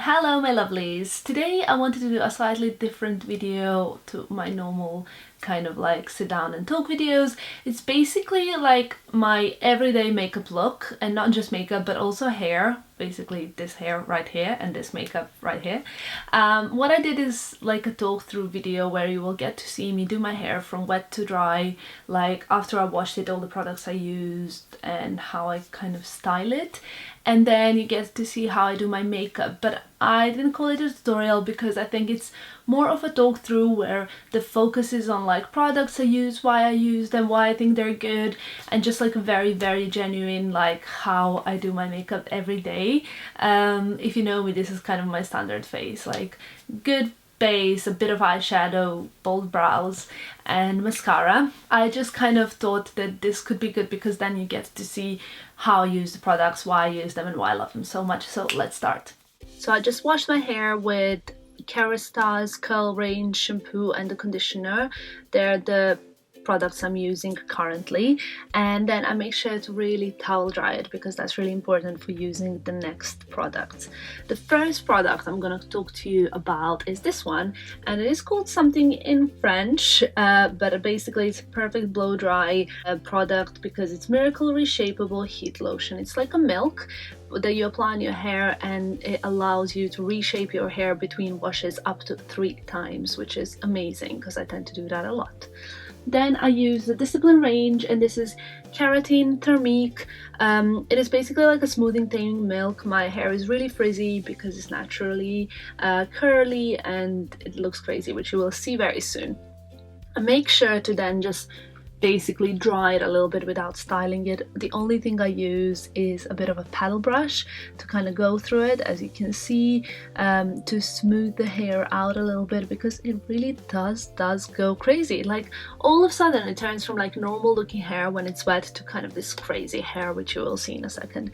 Hello my lovelies! Today I wanted to do a slightly different video to my normal kind of like sit down and talk videos. It's basically like my everyday makeup look, and not just makeup but also hair. Basically this hair right here and this makeup right here. What I did is like a talk through video where you will get to see me do my hair from wet to dry, like after I washed it, all the products I used and how I kind of style it. And then you get to see how I do my makeup, but I didn't call it a tutorial because I think it's more of a talk through where the focus is on like products I use, why I use them, why I think they're good, and just like a very genuine like how I do my makeup every day. If you know me, this is kind of my standard face, like good base, a bit of eyeshadow, bold brows and mascara. I just kind of thought that this could be good because then you get to see how I use the products, why I use them and why I love them so much. So let's start. So I just washed my hair with Kerasta's Curl Range shampoo and the conditioner. They're the products I'm using currently, and then I make sure to really towel dry it because that's really important for using the next products. The first product I'm gonna talk to you about is this one, and it is called something in French, but basically it's a perfect blow dry product because it's Miracle Reshapeable Heat Lotion. It's like a milk that you apply on your hair, and it allows you to reshape your hair between washes up to 3 times, which is amazing because I tend to do that a lot. Then I use the Discipline range, and this is Keratin Thermique. It is basically like a smoothing taming milk. My hair is really frizzy because it's naturally curly and it looks crazy, which you will see very soon. I make sure to then just basically dry it a little bit without styling it. The only thing I use is a bit of a paddle brush to kind of go through it, as you can see, to smooth the hair out a little bit, because it really does go crazy. Like all of a sudden it turns from like normal looking hair when it's wet to kind of this crazy hair, which you will see in a second.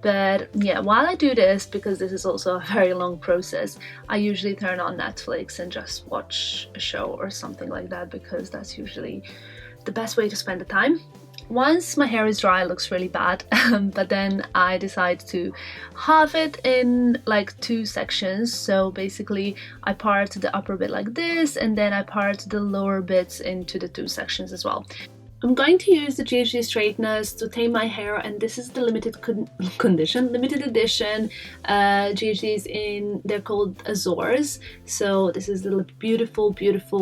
But yeah, while I do this, because this is also a very long process, I usually turn on Netflix and just watch a show or something like that, because that's usually the best way to spend the time. Once my hair is dry, it looks really bad, but then I decide to halve it in like 2 sections. So basically I part the upper bit like this, and then I part the lower bits into the 2 sections as well. I'm going to use the GHD straighteners to tame my hair, and this is the limited edition GHDs they're called Azores. So this is the beautiful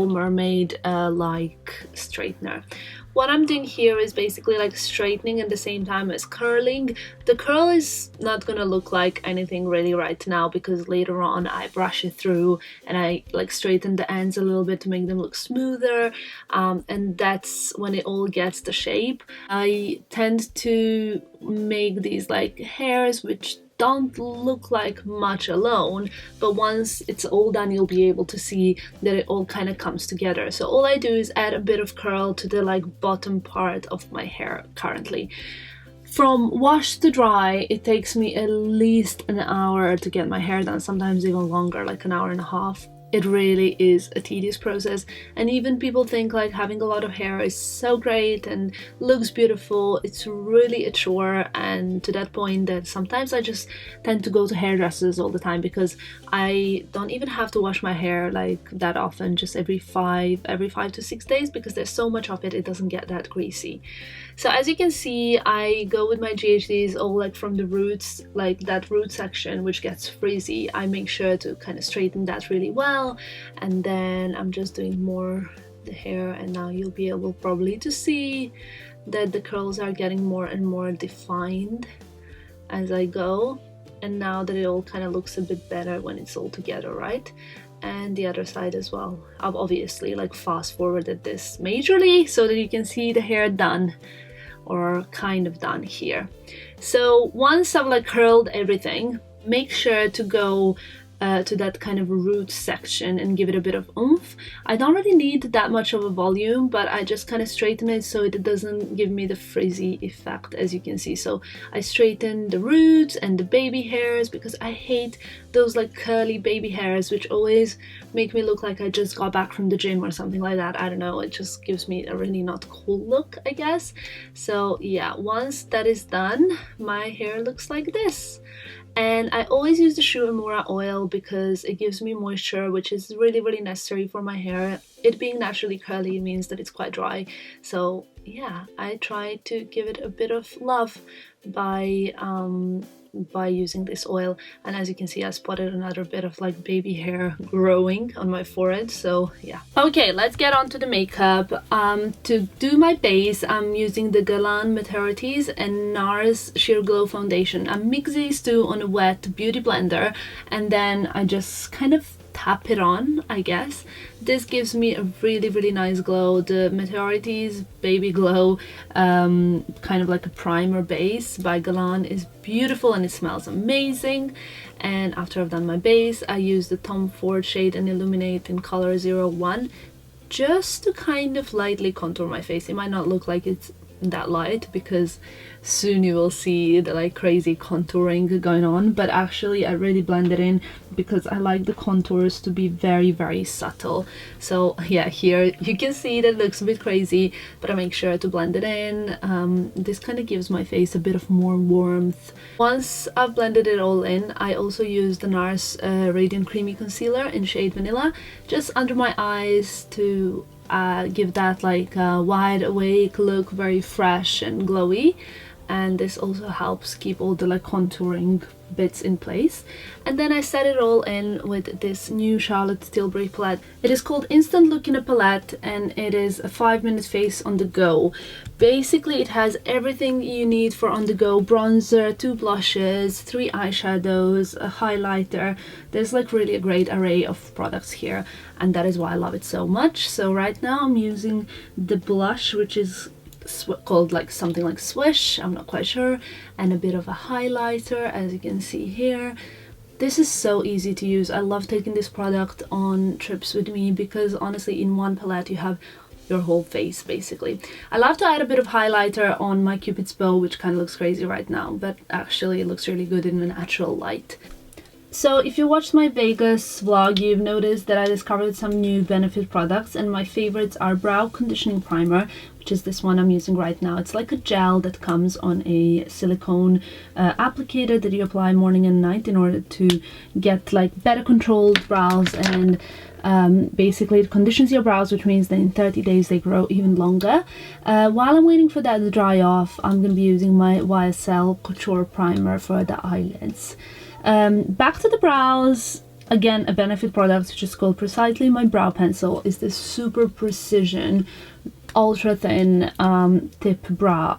mermaid like straightener. What I'm doing here is basically like straightening at the same time as curling. The curl is not gonna look like anything really right now because later on I brush it through and I like straighten the ends a little bit to make them look smoother, and that's when it all gets the shape. I tend to make these like hairs which don't look like much alone, but once it's all done you'll be able to see that it all kind of comes together. So all I do is add a bit of curl to the like bottom part of my hair currently. From wash to dry it takes me at least an hour to get my hair done, sometimes even longer, like an hour and a half. It really is a tedious process, and even people think like having a lot of hair is so great and looks beautiful. It's really a chore, and to that point that sometimes I just tend to go to hairdressers all the time because I don't even have to wash my hair like that often, just every 5 to 6 days, because there's so much of it, it doesn't get that greasy. So as you can see, I go with my GHDs all like from the roots, like that root section which gets frizzy. I make sure to kind of straighten that really well, and then I'm just doing more the hair, and now you'll be able probably to see that the curls are getting more and more defined as I go, and now that it all kind of looks a bit better when it's all together, right? And the other side as well. I've obviously like fast forwarded this majorly so that you can see the hair done, or kind of done here. So once I've like curled everything, make sure to go to that kind of root section and give it a bit of oomph. I don't really need that much of a volume, but I just kind of straighten it so it doesn't give me the frizzy effect, as you can see. So I straighten the roots and the baby hairs because I hate those like curly baby hairs which always make me look like I just got back from the gym or something like that. I don't know, it just gives me a really not cool look, I guess. So yeah, once that is done, my hair looks like this. And I always use the Shu Uemura oil because it gives me moisture, which is really, really necessary for my hair. It being naturally curly means that it's quite dry. So yeah, I try to give it a bit of love by using this oil. And as you can see, I spotted another bit of like baby hair growing on my forehead, so yeah. Okay, let's get on to the makeup. To do my base, I'm using the Galan Maturities and NARS Sheer Glow foundation. I mix these two on a wet beauty blender, and then I just kind of tap it on, I guess. This gives me a really, really nice glow. The Maturities Baby Glow, kind of like a primer base by Galan, is beautiful and it smells amazing. And after I've done my base, I use the Tom Ford shade and Illuminate in color 01 just to kind of lightly contour my face. It might not look like it's that light because soon you will see the like crazy contouring going on, but actually I really blend it in because I like the contours to be very, very subtle. So yeah, here you can see that it looks a bit crazy, but I make sure to blend it in. This kind of gives my face a bit of more warmth. Once I've blended it all in, I also use the NARS Radiant Creamy Concealer in shade Vanilla just under my eyes to give that like wide awake look, very fresh and glowy. And this also helps keep all the like contouring bits in place. And then I set it all in with this new Charlotte Tilbury palette. It is called Instant Look in a Palette, and it is a 5-minute face on the go. Basically it has everything you need for on the go: bronzer, 2 blushes, 3 eyeshadows, a highlighter. There's like really a great array of products here, and that is why I love it so much. So right now I'm using the blush, which is called like something like Swish, I'm not quite sure, and a bit of a highlighter, as you can see here. This is so easy to use. I love taking this product on trips with me because honestly in one palette you have your whole face basically. I love to add a bit of highlighter on my Cupid's bow, which kind of looks crazy right now, but actually it looks really good in a natural light. So if you watched my Vegas vlog, you've noticed that I discovered some new Benefit products, and my favorites are Brow Conditioning Primer, which is this one I'm using right now. It's like a gel that comes on a silicone applicator that you apply morning and night in order to get like better controlled brows, and basically it conditions your brows, which means that in 30 days they grow even longer. While I'm waiting for that to dry off, I'm going to be using my YSL Couture Primer for the eyelids. Back to the brows. Again, a Benefit product which is called Precisely. My brow pencil is this super precision, ultra thin tip brow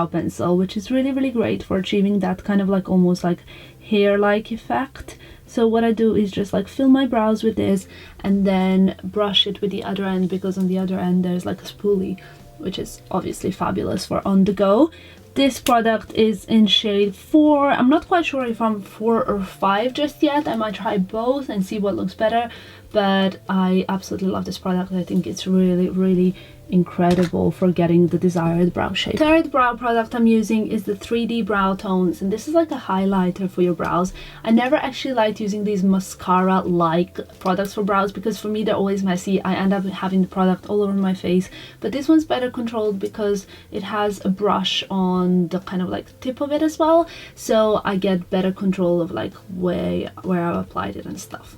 pencil, which is really, really great for achieving that kind of like almost like hair-like effect. So what I do is just like fill my brows with this and then brush it with the other end, because on the other end there's like a spoolie, which is obviously fabulous for on the go. This product is in shade 4. I'm not quite sure if I'm 4 or 5 just yet. I might try both and see what looks better, but I absolutely love this product. I think it's really, really incredible for getting the desired brow shape. Third brow product I'm using is the 3D Brow Tones, and this is like a highlighter for your brows. I never actually liked using these mascara-like products for brows because for me they're always messy. I end up having the product all over my face, but this one's better controlled because it has a brush on the kind of like tip of it as well, so I get better control of like where I've applied it and stuff.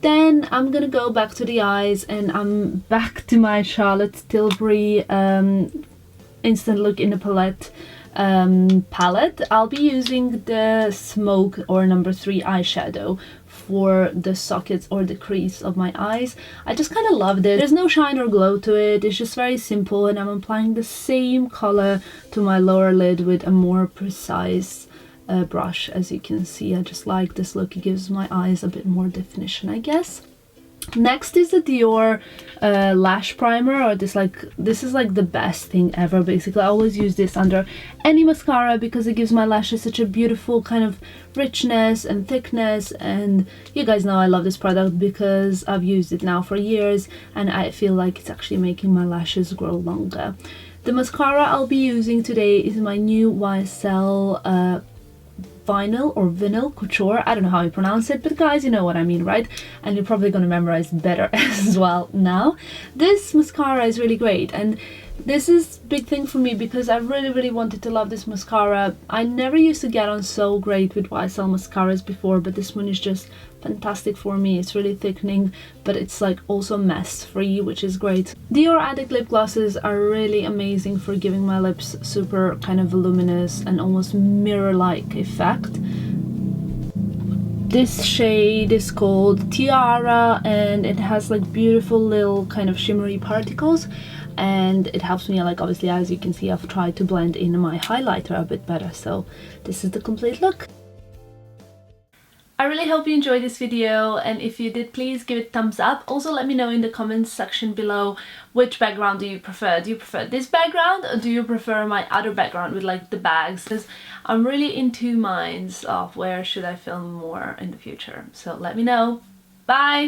Then I'm gonna go back to the eyes, and I'm back to my Charlotte Tilbury Instant Look in a Palette palette. I'll be using the Smoke or number 3 eyeshadow for the sockets or the crease of my eyes. I just kind of loved it. There's no shine or glow to it. It's just very simple, and I'm applying the same color to my lower lid with a more precise brush. As you can see, I just like this look. It gives my eyes a bit more definition, I guess. Next is the Dior lash primer, or this is like the best thing ever. Basically I always use this under any mascara because it gives my lashes such a beautiful kind of richness and thickness, and you guys know I love this product because I've used it now for years and I feel like it's actually making my lashes grow longer. The mascara I'll be using today is my new YSL Vinyl Couture. I don't know how you pronounce it, but guys, you know what I mean, right? And you're probably going to memorize it better as well now. This mascara is really great, and This is big thing for me because I really wanted to love this mascara. I never used to get on so great with YSL mascaras before, but this one is just fantastic for me. It's really thickening, but it's like also mess free, which is great. Dior Addict lip glosses are really amazing for giving my lips super kind of voluminous and almost mirror-like effect. This shade is called Tiara, and it has like beautiful little kind of shimmery particles, and it helps me, like, obviously, as you can see, I've tried to blend in my highlighter a bit better. So this is the complete look. I really hope you enjoyed this video, and if you did, please give it a thumbs up. Also, let me know in the comments section below which background do you prefer. Do you prefer this background, or do you prefer my other background with like the bags? Because I'm really in two minds of where should I film more in the future. So let me know. Bye!